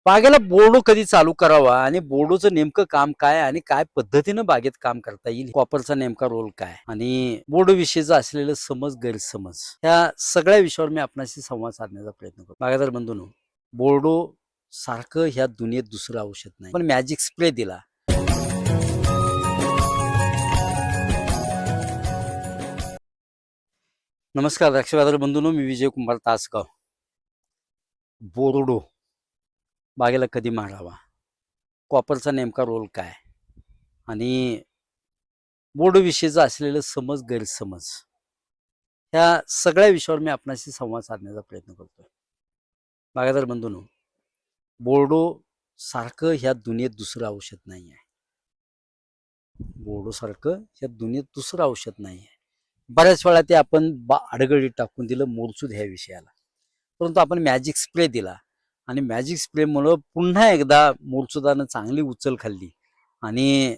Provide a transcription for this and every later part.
बागेला बोर्डो कधी चालू करावा आणि बोर्डोचं नेमकं काम काय आणि काय पद्धतीनं बागेत काम करता येईल, कॉपरचा नेमका रोल काय आणि बोर्डो विषयीचं असलेलं समज गैरसमज या सगळ्या विषयावर मी आपणाशी संवाद साधण्याचा प्रयत्न करतो. बागायतदार बंधूंनो, बोर्डो सारखं ह्या दुनियेत दुसरं औषध नाही. पण मॅजिक स्प्रे दिला, नमस्कार द्राक्ष बाजार बंधूंनो, मी विजय कुमार तासगाव. बोर्डो बागेला कधी मारावा, कॉपरचा नेमका रोल काय आणि बोर्डो विषयीचं असलेलं समज गैरसमज ह्या सगळ्या विषयावर मी आपणाशी संवाद साधण्याचा प्रयत्न करतोय. बागायतदार बंधूंनो, बोर्डो सारखं ह्या दुनियेत दुसरं औषध नाही आहे. बोर्डो सारखं ह्या दुनियेत दुसरं औषध नाही आहे. बऱ्याच वेळा ते आपण आडगळीत टाकून दिलं मोरसूद ह्या विषयाला, परंतु आपण मॅजिक स्प्रे दिला आणि मॅजिक स्प्रेमुळं पुन्हा एकदा मोरसूदानं चांगली उचल खाल्ली आणि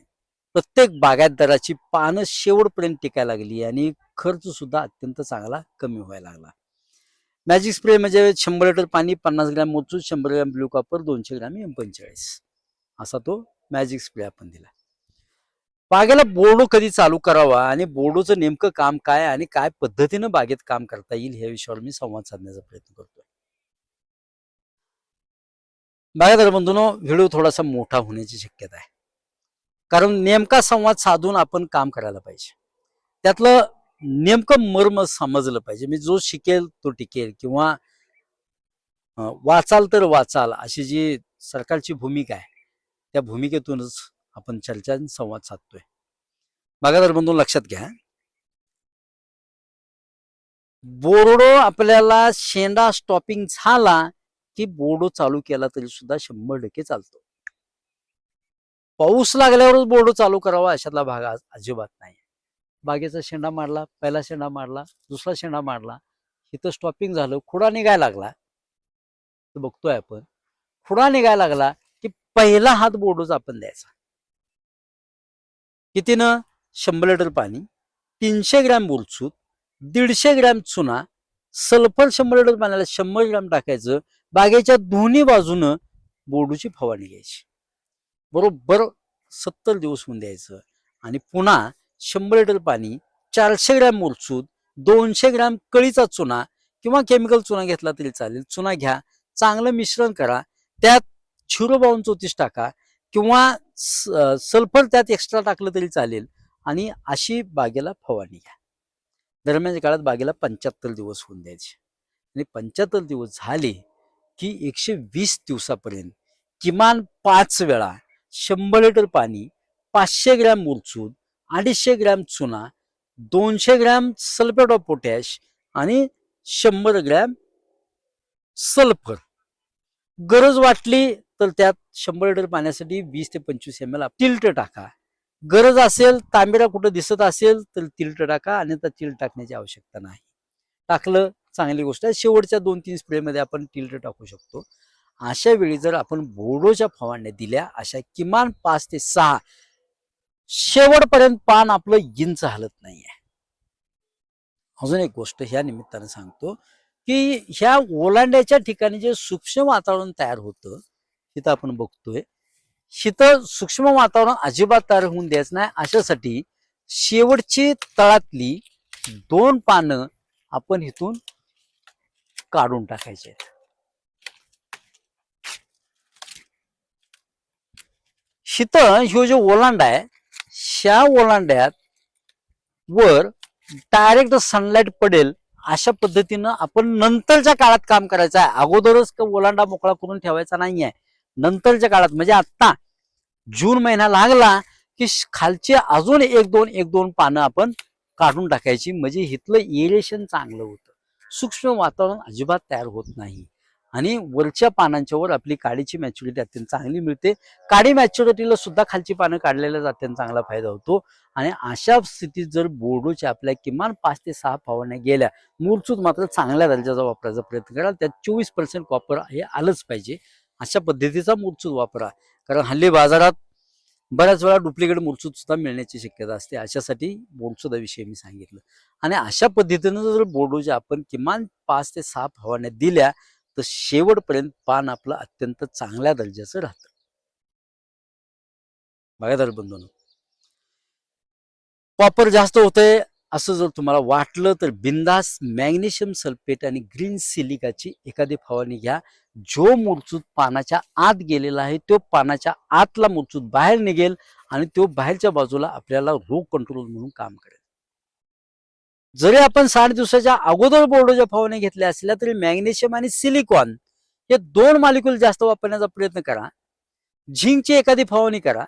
प्रत्येक बागायतदाराची पानं शेवटपर्यंत टिकायला लागली आणि खर्च सुद्धा अत्यंत चांगला कमी व्हायला लागला. मॅजिक स्प्रे म्हणजे 100 लिटर पाणी, 50 ग्रॅम मोरसूद, 100 gram blue copper, 200 gram M45 असा तो मॅजिक स्प्रे आपण दिला. बागेला बोर्डो कधी चालू करावा आणि बोर्डोचं नेमकं काम काय आणि काय पद्धतीनं बागेत काम करता येईल ह्या विषयावर मी संवाद साधण्याचा प्रयत्न करतोय. बागायतदार बंधूंनो, व्हिडिओ थोडासा मोठा होण्याची शक्यता आहे, कारण नेमका संवाद साधून आपण काम करायला पाहिजे. त्यातलं नेमकं मर्म समजलं पाहिजे. मी जो शिकेल तो टिकेल किंवा वाचाल तर वाचाल अशी जी सरकारची भूमिका आहे, त्या भूमिकेतूनच आपण चर्चा आणि संवाद साधतोय. बागायतदार बंधू लक्षात घ्या, बोर्डो आपल्याला शेंडा स्टॉपिंग झाला की बोर्डो चालू केला तरी सुद्धा 100% चालतो. पाऊस लागल्यावरच बोर्डो चालू करावा अशातला भाग अजिबात नाही. बागेचा शेंडा मारला, पहिला शेंडा मारला, दुसरा शेंडा मारला, इथं स्टॉपिंग झालं, खुडा निघायला लागला, तर बघतोय आपण खुडा निघायला लागला की पहिला हात बोर्डोचा आपण द्यायचा. कितीनं? 100 लिटर पाणी, 300 ग्रॅम बोरसूद, 150 ग्रॅम चुना, सल्फर 100 लिटर पाण्याला 100 ग्रॅम टाकायचं. बागेच्या दोन्ही बाजूनं बोर्डोची फवारणी घ्यायची. बरोबर 70 दिवस होऊन द्यायचं आणि पुन्हा 100 लिटर पाणी, 400 ग्रॅम मोरसूद, 200 ग्रॅम कळीचा चुना किंवा केमिकल चुना घेतला तरी चालेल. चुना घ्या, चांगलं मिश्रण करा, त्यात 0.34 टाका किंवा सल्फर त्यात एक्स्ट्रा टाकलं तरी चालेल आणि अशी बागेला फवारणी घ्या. दरम्यानच्या काळात बागेला 75 दिवस होऊन द्यायचे आणि 75 दिवस झाले की 120 दिवसापर्यंत किमान 5 वेळा 100 लिटर पाणी, 500 ग्रॅम मोरसूद, 250 ग्रॅम चुना, 200 ग्रॅम सल्फेट ऑफ पोटॅश आणि 100 ग्रॅम सल्फर. गरज वाटली तर त्यात 100 लिटर पाण्यासाठी 20 ते 25 ml तिल्ट टाका. गरज असेल, तांबेरा कुठं दिसत असेल तर तिल्ट टाका, अन्यथा तिल टाकण्याची आवश्यकता नाही. टाकलं चांगली गोष्ट आहे. शेवटच्या 2-3 स्प्रेमध्ये आपण तिल्ट टाकू शकतो. अशा वेळी जर आपण बोर्डोच्या फवारण्या दिल्या, अशा किमान 5 ते 6 शेवटपर्यंत पान आपलं इंच हलत नाहीये. अजून एक गोष्ट ह्या निमित्तानं सांगतो की ह्या ओलांड्याच्या ठिकाणी जे सूक्ष्म वातावरण तयार होतं, तिथं आपण बघतोय, तिथं सूक्ष्म वातावरण अजिबात तयार होऊन द्यायचं नाही. अशासाठी शेवटची तळातली 2 पानं आपण इथून काढून टाकायचे. इथं ह्यो जो ओलांडा आहे, ह्या ओलांड्यात वर डायरेक्ट सनलाईट पडेल अशा पद्धतीनं आपण नंतरच्या काळात काम करायचं आहे. अगोदरच ओलांडा मोकळा करून ठेवायचा नाहीये. नंतरच्या काळात म्हणजे आता जून महिना लागला की खालचे अजून 1-2 पानं आपण काढून टाकायची, म्हणजे इथलं एरेशन चांगलं होतं. सूक्ष्म वातावरण अजिबात तयार होत नाही आणि वरच्या पानांच्या वर आपली काडीची मॅच्युरिटी अत्यंत चांगली मिळते. काडी मॅच्युरिटीला सुद्धा खालची पानं काढलेल्या अत्यंत चांगला फायदा होतो आणि अशा स्थितीत जर बोर्डोच्या आपल्या किमान 5 ते 6 फवारण्या गेल्या, मूलचूत मात्र चांगल्या दर्जाचा वापरायचा प्रयत्न करा. त्यात 24% कॉपर हे आलंच पाहिजे. अशा पद्धतीचा मूलचूत वापरा, कारण हल्ली बाजारात बऱ्याच वेळा डुप्लिकेट मूलचूत सुद्धा मिळण्याची शक्यता असते. अशासाठी बोर्डचूदाविषयी मी सांगितलं आणि अशा पद्धतीनं जर बोर्डोच्या आपण किमान 5 ते 6 फवारण्या दिल्या तर शेवटपर्यंत पान आपलं अत्यंत चांगल्या दर्जाचं राहतं. बागायतदार बंधूंनो, कॉपर जास्त होतंय असं जर तुम्हाला वाटलं तर बिंदास मॅग्नेशियम सल्फेट आणि ग्रीन सिलिकाची एखादी फवारणी घ्या. जो मुरचूत पानाच्या आत गेलेला आहे तो पानाच्या आतला मुरचूत बाहेर निघेल आणि तो बाहेरच्या बाजूला आपल्याला रोग कंट्रोल म्हणून काम करेल. जरी आपण 60 दिवसाच्या अगोदर बोर्डोच्या फवारणी घेतल्या असल्या तरी मॅग्नेशियम आणि सिलिकॉन हे 2 मॉलिक्यूल जास्त वापरण्याचा प्रयत्न करा. झिंकची एखादी फवारणी करा.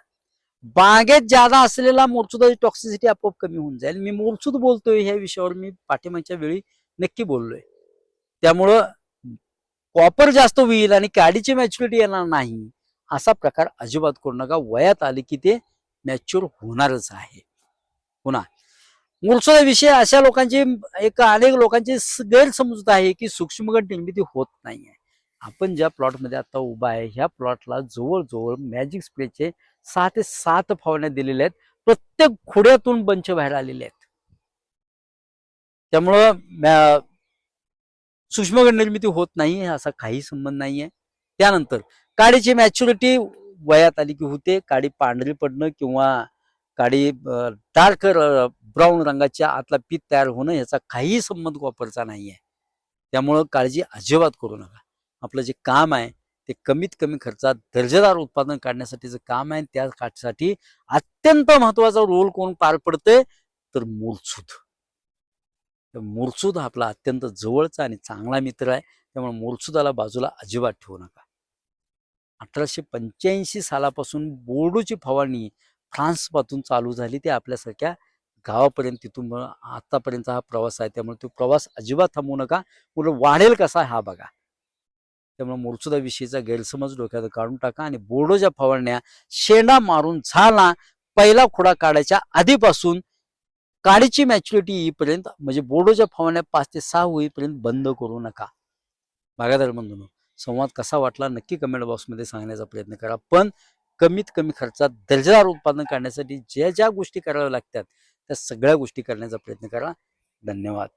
बागेत ज्यादा असलेला मोरचुदाची टॉक्सिसिटी आपोआप कमी होऊन जाईल. मी मोरचूद बोलतोय ह्या विषयावर मी पाठीमागच्या वेळी नक्की बोललोय. त्यामुळं कॉपर जास्त होईल आणि काडीची मॅच्युरिटी येणार नाही असा प्रकार अजिबात करू नका. वयात आले की ते मॅच्युअर होणारच आहे. पुन्हा मूळचा विषय अशा लोकांची अनेक लोकांची गैरसमजूत आहे की सूक्ष्मगट निर्मिती होत नाहीये. आपण ज्या प्लॉटमध्ये आता उभा आहे ह्या प्लॉटला जवळजवळ मॅजिक स्प्रेचे 6 ते 7 फवारण्या दिलेल्या आहेत. प्रत्येक खोड्यातून बंच बाहेर आलेले आहेत. त्यामुळं सूक्ष्मगट निर्मिती होत नाही असा काही संबंध नाहीये. त्यानंतर काडीची मॅच्युरिटी वयात आली की होते. काडी पांढरी पडणं किंवा काडी डार्क ब्राऊन रंगाच्या आतला पीत तयार होणं याचा काही संबंध कॉपरचा नाहीये. त्यामुळं काळजी अजिबात करू नका. आपलं जे काम आहे ते कमीत कमी खर्चात दर्जेदार उत्पादन काढण्यासाठीचं काम आहे. त्यासाठी अत्यंत महत्वाचा रोल कोण पार पडते तर मुरचूद. मुरचूद आपला अत्यंत जवळचा आणि चांगला मित्र आहे. त्यामुळे मुरचुदाला बाजूला अजिबात ठेवू नका. 1885 सालापासून बोर्डोची फवारणी फ्रान्सपासून चालू झाली. ते आपल्यासारख्या गावापर्यंत तिथून आतापर्यंत हा प्रवास आहे. त्यामुळे तो प्रवास अजिबात थांबवू नका. पुढे वाढेल कसा हा बघा. त्यामुळे मुरचुदाविषयीचा गैरसमज डोक्यात काढून टाका आणि बोर्डोच्या फवारण्या शेंडा मारून झाला पहिला खोडा काढायच्या आधीपासून काडीची मॅच्युरिटी येईपर्यंत म्हणजे बोर्डोच्या फवारण्या 5 ते 6 होईपर्यंत बंद करू नका. बागायतदार बंधूंनो, संवाद कसा वाटला नक्की कमेंट बॉक्समध्ये सांगण्याचा प्रयत्न करा. पण कमीत कमी खर्चात दर्जेदार उत्पादन काढण्यासाठी ज्या ज्या गोष्टी कराव्या लागतात त्या सगळ्या गोष्टी करण्याचा प्रयत्न करा. धन्यवाद.